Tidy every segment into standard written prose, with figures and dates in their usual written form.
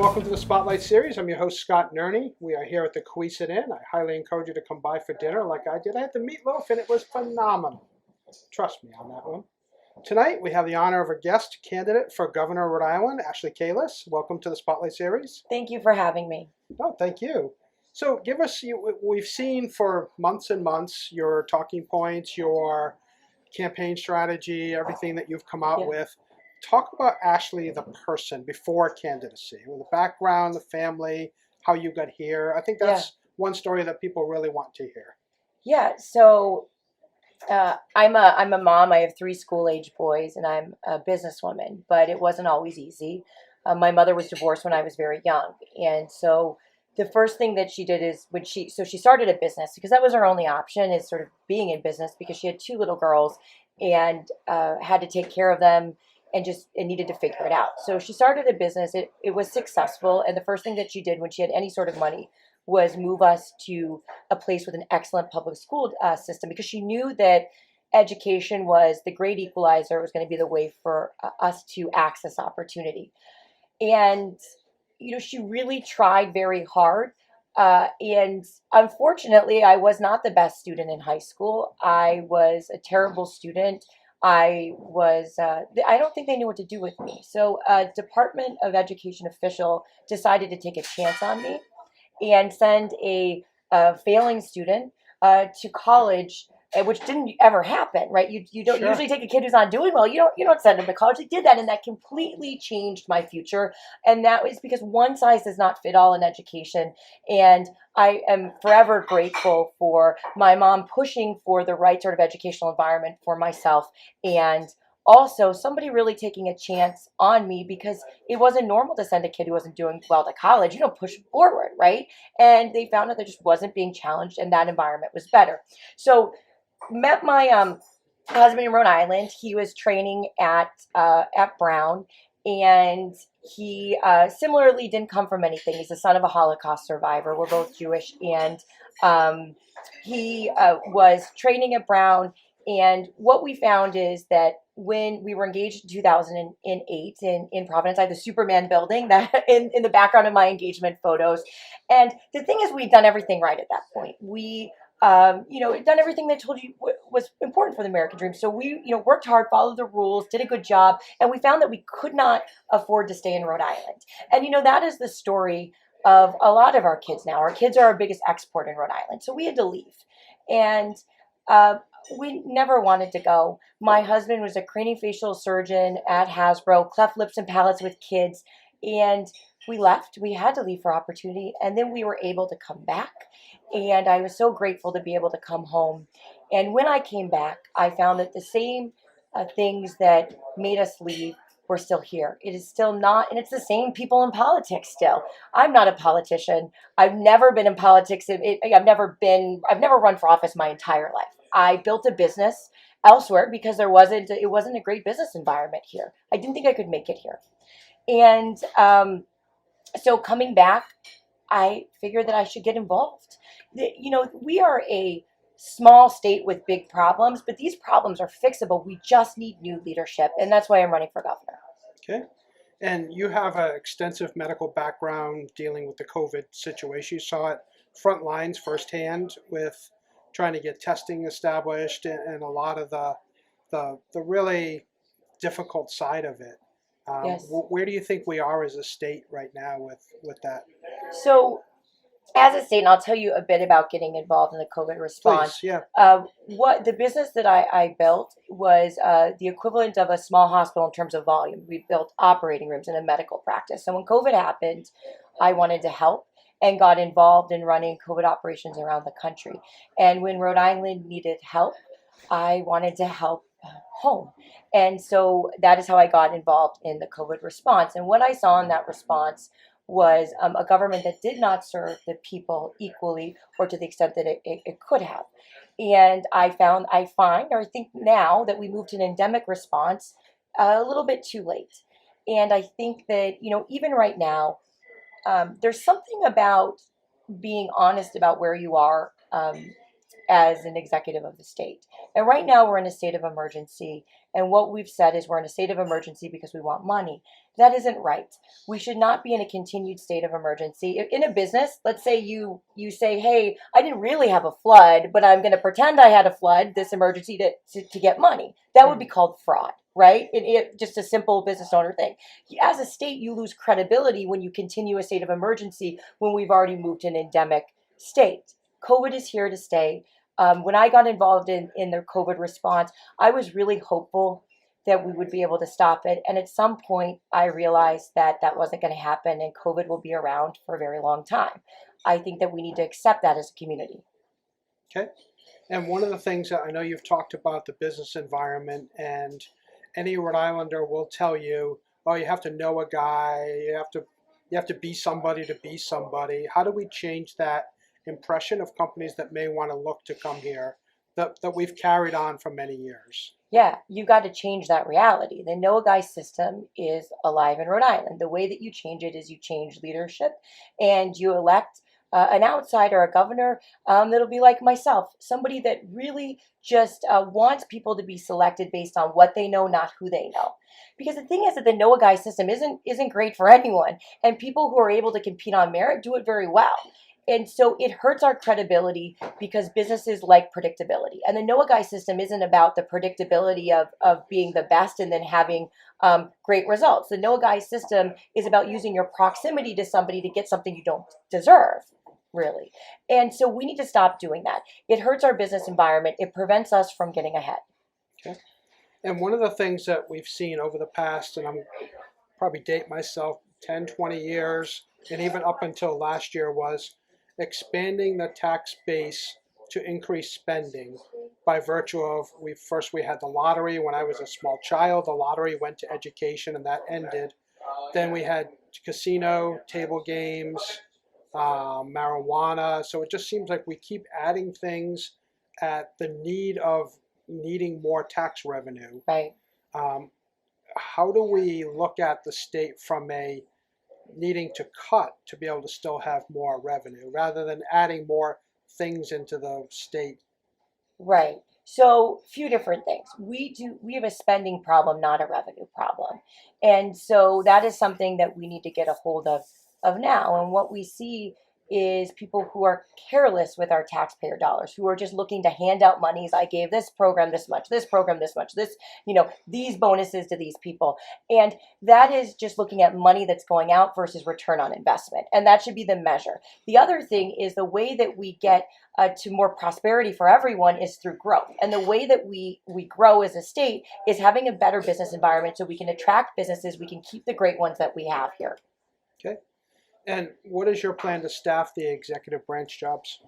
Welcome to the Spotlight Series. I'm your host, Scott Nerney. We are here at the Queesit Inn. I highly encourage you to come by for dinner like I did. I had the meatloaf and it was phenomenal. Trust me on that one. Tonight, we have the honor of a guest candidate for Governor of Rhode Island, Ashley Kalus. Welcome to the Spotlight Series. Thank you for having me. Oh, thank you. So give us, we've seen for months and months your talking points, your campaign strategy, everything that you've come out with. Talk about Ashley, the person, before candidacy, the background, the family, how you got here. I think that's one story that people really want to hear. Yeah, so I'm a mom. I have 3 school-age boys, and I'm a businesswoman, but it wasn't always easy. My mother was divorced when I was very young, and so the first thing that she did is she started a business because that was her only option, is sort of being in business, because she had 2 little girls and had to take care of them and needed to figure it out. So she started a business. It was successful, and the first thing that she did when she had any sort of money was move us to a place with an excellent public school system, because she knew that education was the great equalizer. It was going to be the way for us to access opportunity. And, she really tried very hard. And unfortunately, I was not the best student in high school. I was a terrible student. I don't think they knew what to do with me. So a Department of Education official decided to take a chance on me and send a failing student to college, which didn't ever happen, right? You don't usually take a kid who's not doing well. You don't send them to college. They did that, and that completely changed my future. And that was because one size does not fit all in education. And I am forever grateful for my mom pushing for the right sort of educational environment for myself, and also somebody really taking a chance on me, because it wasn't normal to send a kid who wasn't doing well to college. You don't push forward, right? And they found out there just wasn't being challenged, and that environment was better. So met my husband in Rhode Island. He was training at Brown, and he similarly didn't come from anything. He's the son of a Holocaust survivor. We're both Jewish, and he was training at Brown. And what we found is that when we were engaged in 2008 in Providence, I had the Superman building that in the background of my engagement photos. And the thing is, we'd done everything right at that point. We done everything they told you was important for the American dream. So we, worked hard, followed the rules, did a good job, and we found that we could not afford to stay in Rhode Island. And, that is the story of a lot of our kids now. Our kids are our biggest export in Rhode Island. So we had to leave. And we never wanted to go. My husband was a craniofacial surgeon at Hasbro, cleft lips and palates with kids. And we left. We had to leave for opportunity. And then we were able to come back. And I was so grateful to be able to come home. And when I came back, I found that the same things that made us leave were still here. It is still not, and it's the same people in politics still. I'm not a politician. I've never been in politics. I've never run for office my entire life. I built a business elsewhere because it wasn't a great business environment here. I didn't think I could make it here. And so coming back, I figured that I should get involved. We are a small state with big problems, but these problems are fixable. We just need new leadership, and that's why I'm running for governor. Okay. And you have an extensive medical background dealing with the COVID situation. You saw it front lines firsthand with trying to get testing established and a lot of the really difficult side of it. Yes. Where do you think we are as a state right now with that? So as a state, and I'll tell you a bit about getting involved in the COVID response. Please, yeah. What the business that I built was the equivalent of a small hospital in terms of volume. We built operating rooms in a medical practice. So when COVID happened, I wanted to help and got involved in running COVID operations around the country. And when Rhode Island needed help, I wanted to help home. And so that is how I got involved in the COVID response. And what I saw in that response was a government that did not serve the people equally or to the extent that it could have. And I think now that we moved to an endemic response a little bit too late. And I think that, even right now, there's something about being honest about where you are as an executive of the state. And right now we're in a state of emergency. And what we've said is we're in a state of emergency because we want money. That isn't right. We should not be in a continued state of emergency. In a business, let's say you say, hey, I didn't really have a flood, but I'm going to pretend I had a flood, this emergency to get money. That would be called fraud, right? Just a simple business owner thing. As a state, you lose credibility when you continue a state of emergency when we've already moved to an endemic state. COVID is here to stay. When I got involved in the COVID response, I was really hopeful that we would be able to stop it. And at some point, I realized that that wasn't going to happen and COVID will be around for a very long time. I think that we need to accept that as a community. Okay. And one of the things that I know you've talked about the business environment, and any Rhode Islander will tell you, oh, you have to know a guy, you have to be somebody to be somebody. How do we change that impression of companies that may want to look to come here that we've carried on for many years? Yeah, you got to change that reality. The Know a Guy system is alive in Rhode Island. The way that you change it is you change leadership and you elect an outsider, a governor that'll be like myself, somebody that really just wants people to be selected based on what they know, not who they know. Because the thing is that the Know a Guy system isn't great for anyone, and people who are able to compete on merit do it very well. And so it hurts our credibility because businesses like predictability. And the Know a Guy system isn't about the predictability of being the best and then having great results. The Know a Guy system is about using your proximity to somebody to get something you don't deserve, really. And so we need to stop doing that. It hurts our business environment. It prevents us from getting ahead. Okay. And one of the things that we've seen over the past, and I'm probably date myself, 10, 20 years, and even up until last year, was expanding the tax base to increase spending by virtue of, we had the lottery. When I was a small child, the lottery went to education and that ended. Then we had casino, table games, marijuana. So it just seems like we keep adding things at the need of needing more tax revenue. Right. How do we look at the state from a needing to cut to be able to still have more revenue rather than adding more things into the state? Right. So, few different things. We have a spending problem, not a revenue problem. And so that is something that we need to get a hold of now. And what we see is people who are careless with our taxpayer dollars, who are just looking to hand out monies. I gave this program this much, this program this much, this, these bonuses to these people. And that is just looking at money that's going out versus return on investment. And that should be the measure. The other thing is the way that we get to more prosperity for everyone is through growth. And the way that we grow as a state is having a better business environment so we can attract businesses, we can keep the great ones that we have here. Okay. And what is your plan to staff the executive branch jobs?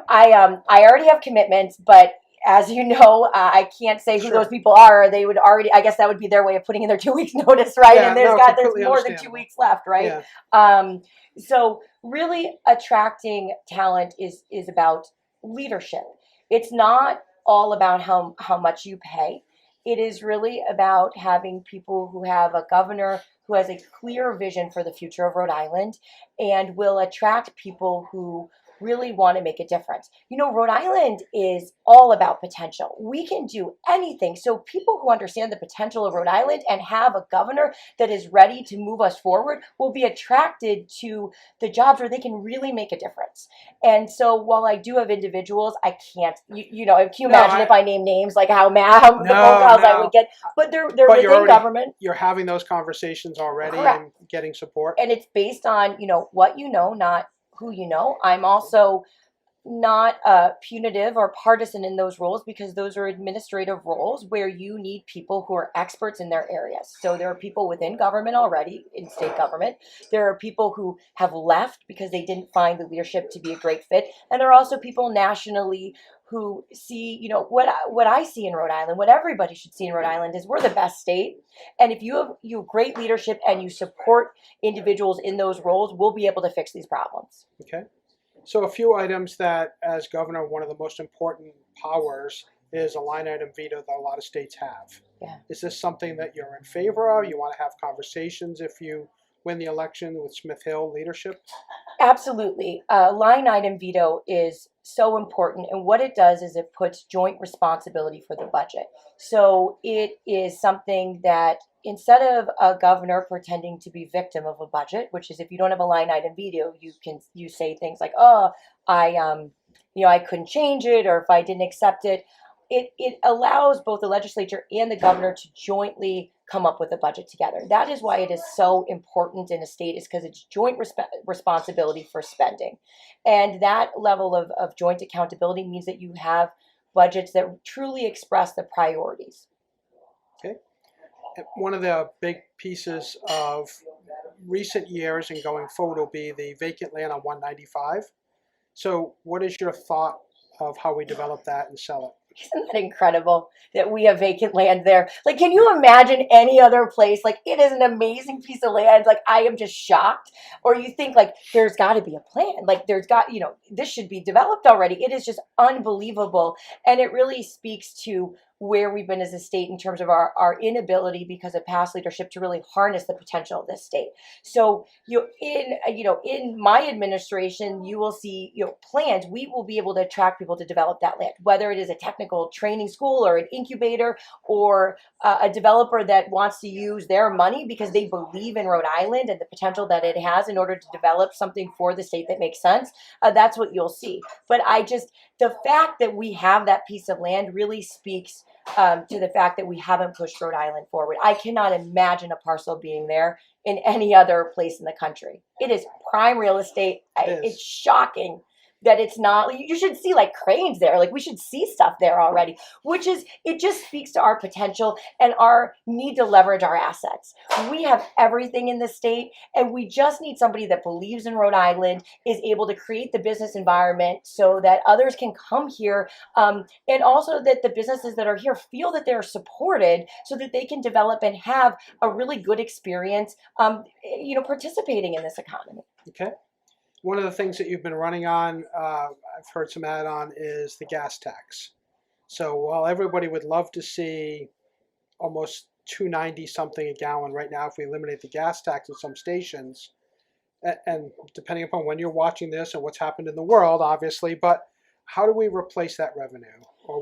I already have commitments, but as you know, I can't say who those people are. They would already, I guess that would be their way of putting in their 2 weeks notice, right? Yeah, and there's more than 2 weeks left, right? Yeah. So really attracting talent is about leadership. It's not all about how much you pay. It is really about having people who have a governor who has a clear vision for the future of Rhode Island and will attract people who really want to make a difference. Rhode Island is all about potential. We can do anything. So people who understand the potential of Rhode Island and have a governor that is ready to move us forward will be attracted to the jobs where they can really make a difference. And so while I do have individuals, I can't, can you imagine if I name names, like how the phone calls I would get, but they're within government. You're having those conversations already. Correct. And getting support. And it's based on, what you know, not who you know. I'm also not punitive or partisan in those roles because those are administrative roles where you need people who are experts in their areas. So there are people within government already, in state government. There are people who have left because they didn't find the leadership to be a great fit. And there are also people nationally who see, what I see in Rhode Island, what everybody should see in Rhode Island is we're the best state. And if you have great leadership and you support individuals in those roles, we'll be able to fix these problems. Okay. So a few items that, as governor, one of the most important powers is a line item veto that a lot of states have. Yeah. Is this something that you're in favor of? You want to have conversations if you win the election with Smith Hill leadership? Absolutely. Line item veto is so important. And what it does is it puts joint responsibility for the budget. So it is something that instead of a governor pretending to be victim of a budget, which is if you don't have a line item veto, you say things like, oh, I couldn't change it, or if I didn't accept it. It allows both the legislature and the governor to jointly come up with a budget together. That is why it is so important in a state, is because it's joint responsibility for spending. And that level of joint accountability means that you have budgets that truly express the priorities. Okay. One of the big pieces of recent years and going forward will be the vacant land on 195. So what is your thought of how we develop that and sell it? Isn't that incredible that we have vacant land there? Like, can you imagine any other place? Like, it is an amazing piece of land. Like, I am just shocked. Or you think, like, there's got to be a plan. Like, this should be developed already. It is just unbelievable. And it really speaks to where we've been as a state in terms of our inability, because of past leadership, to really harness the potential of this state. So in my administration, you will see plans. We will be able to attract people to develop that land, whether it is a technical training school or an incubator, or a developer that wants to use their money because they believe in Rhode Island and the potential that it has in order to develop something for the state that makes sense. That's what you'll see. But the fact that we have that piece of land really speaks to the fact that we haven't pushed Rhode Island forward. I cannot imagine a parcel being there in any other place in the country. It is prime real estate. It's shocking that it's not. You should see like cranes there. Like, we should see stuff there already, it just speaks to our potential and our need to leverage our assets. We have everything in the state, and we just need somebody that believes in Rhode Island, is able to create the business environment so that others can come here, and also that the businesses that are here feel that they're supported so that they can develop and have a really good experience, participating in this economy. Okay. One of the things that you've been running on, I've heard some add on, is the gas tax. So while everybody would love to see almost $2.90 something a gallon right now if we eliminate the gas tax at some stations, and depending upon when you're watching this and what's happened in the world, obviously, but how do we replace that revenue? Or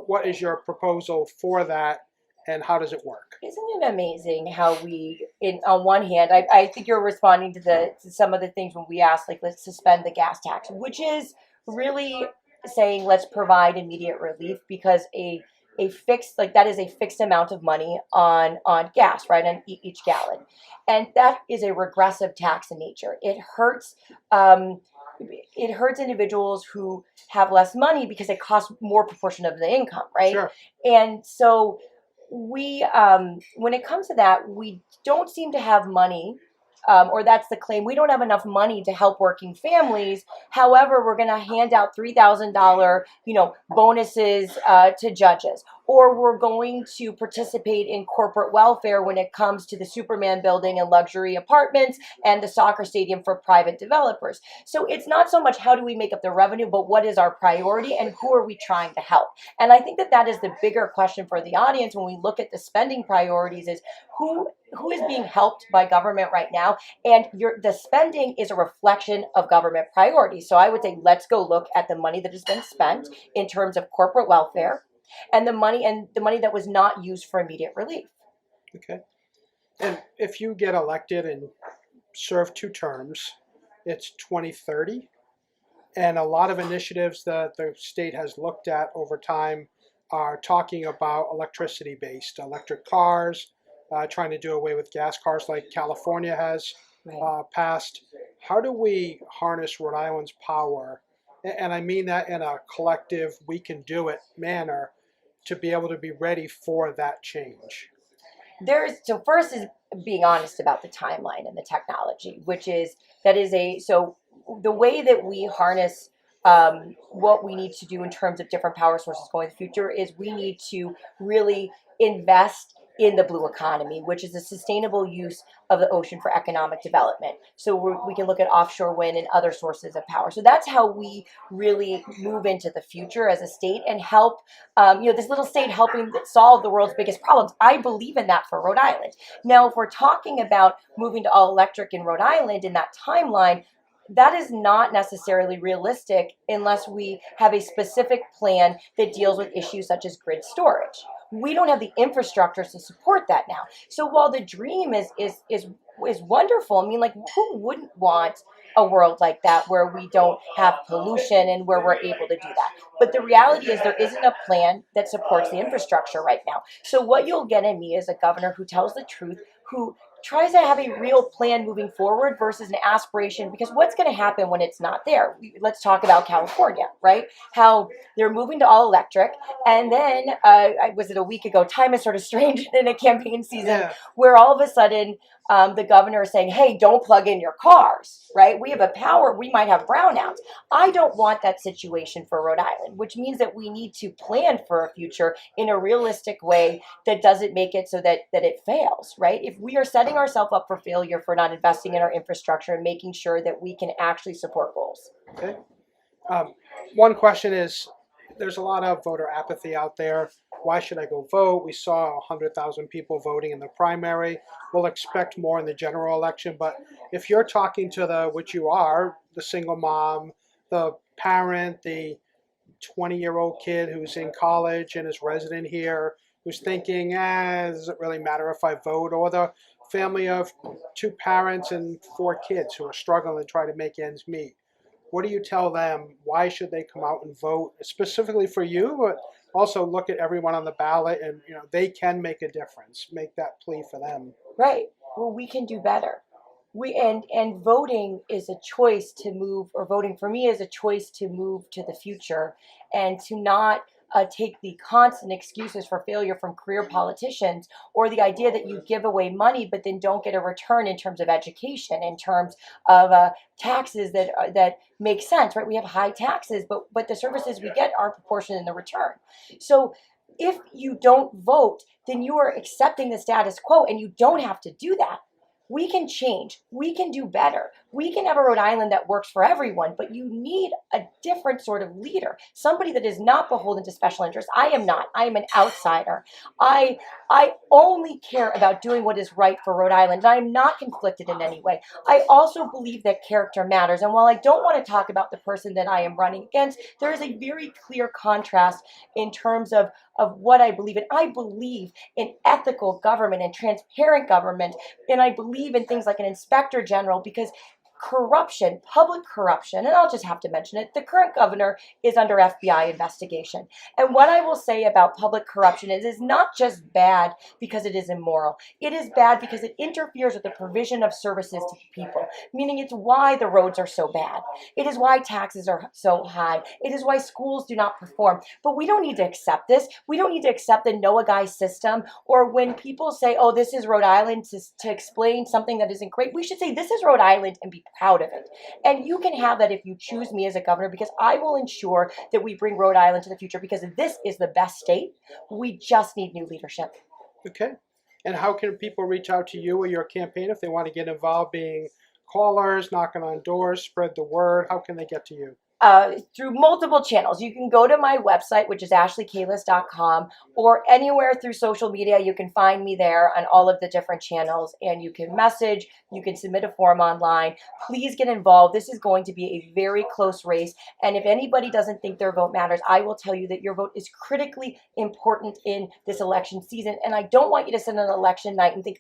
what is your proposal for that, and how does it work? Isn't it amazing how on one hand, I think you're responding to some of the things when we ask, like, let's suspend the gas tax, which is really saying let's provide immediate relief, because that is a fixed amount of money on gas, right, on each gallon, and that is a regressive tax in nature. It hurts individuals who have less money because it costs more proportion of the income, right? Sure. And so we, when it comes to that, we don't seem to have money, or that's the claim. We don't have enough money to help working families. However, we're going to hand out $3,000, bonuses to judges, or we're going to participate in corporate welfare when it comes to the Superman building and luxury apartments and the soccer stadium for private developers. So it's not so much how do we make up the revenue, but what is our priority and who are we trying to help? And I think that is the bigger question for the audience when we look at the spending priorities, is who is being helped by government right now, and the spending is a reflection of government priorities. So I would say let's go look at the money that has been spent in terms of corporate welfare, and the money that was not used for immediate relief. Okay. And if you get elected and serve 2 terms, it's 2030, and a lot of initiatives that the state has looked at over time are talking about electricity-based, electric cars, trying to do away with gas cars like California has passed. How do we harness Rhode Island's power, and I mean that in a collective, we can do it manner, to be able to be ready for that change? So first is being honest about the timeline and the technology, so the way that we harness what we need to do in terms of different power sources going in the future is we need to really invest in the blue economy, which is the sustainable use of the ocean for economic development. So we can look at offshore wind and other sources of power. So that's how we really move into the future as a state and help, this little state helping solve the world's biggest problems. I believe in that for Rhode Island. Now, if we're talking about moving to all electric in Rhode Island in that timeline, that is not necessarily realistic unless we have a specific plan that deals with issues such as grid storage. We don't have the infrastructure to support that now. So while the dream is wonderful, I mean, like, who wouldn't want a world like that where we don't have pollution and where we're able to do that? But the reality is there isn't a plan that supports the infrastructure right now. So what you'll get in me is a governor who tells the truth, who tries to have a real plan moving forward versus an aspiration, because what's going to happen when it's not there? Let's talk about California, right? How they're moving to all electric, and then was it a week ago? Time is sort of strange in a campaign season, where all of a sudden the governor is saying, hey, don't plug in your cars, right? We have a power, we might have brownouts. I don't want that situation for Rhode Island, which means that we need to plan for a future in a realistic way that doesn't make it so that it fails, right? If we are setting ourselves up for failure for not investing in our infrastructure and making sure that we can actually support goals. Okay. One question is, there's a lot of voter apathy out there. Why should I go vote? We saw 100,000 people voting in the primary. We'll expect more in the general election. But if you're talking to which you are, the single mom, the parent, the 20-year-old kid who's in college and is resident here, who's thinking, does it really matter if I vote? Or the family of 2 parents and 4 kids who are struggling to try to make ends meet. What do you tell them? Why should they come out and vote, specifically for you, but also look at everyone on the ballot and they can make a difference. Make that plea for them. Right. Well, we can do better. And voting is a choice to move, or voting for me is a choice to move to the future, and to not take the constant excuses for failure from career politicians, or the idea that you give away money but then don't get a return in terms of education, in terms of taxes that make sense, right? We have high taxes, but the services we get aren't proportionate in the return. So if you don't vote, then you are accepting the status quo, and you don't have to do that. We can change. We can do better. We can have a Rhode Island that works for everyone, but you need a different sort of leader, somebody that is not beholden to special interests. I am not. I am an outsider. I only care about doing what is right for Rhode Island, and I am not conflicted in any way. I also believe that character matters, and while I don't want to talk about the person that I am running against, there is a very clear contrast in terms of what I believe in. I believe in ethical government and transparent government, and I believe in things like an inspector general, because corruption, public corruption, and I'll just have to mention it, the current governor is under FBI investigation. And what I will say about public corruption is it's not just bad because it is immoral. It is bad because it interferes with the provision of services to the people, meaning it's why the roads are so bad. It is why taxes are so high. It is why schools do not perform. But we don't need to accept this. We don't need to accept the Noah guy system, or when people say, oh, this is Rhode Island, to explain something that isn't great, we should say this is Rhode Island and be proud of it. And you can have that if you choose me as a governor, because I will ensure that we bring Rhode Island to the future, because this is the best state. We just need new leadership. Okay. And how can people reach out to you or your campaign if they want to get involved, being callers, knocking on doors, spread the word? How can they get to you? Through multiple channels. You can go to my website, which is ashleykalus.com, or anywhere through social media. You can find me there on all of the different channels, and you can message, you can submit a form online. Please get involved. This is going to be a very close race, and if anybody doesn't think their vote matters, I will tell you that your vote is critically important in this election season, and I don't want you to sit on an election night and think,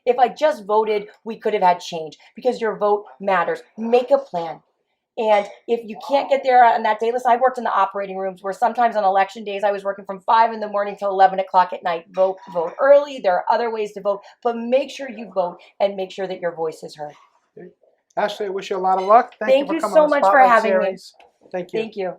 if I just voted, we could have had change, because your vote matters. Make a plan. And if you can't get there on that day, listen, I worked in the operating rooms where sometimes on election days I was working from 5 in the morning till 11 o'clock at night. Vote early. There are other ways to vote, but make sure you vote and make sure that your voice is heard. Ashley, I wish you a lot of luck. Thank you so much for having me. Thank you. Thank you.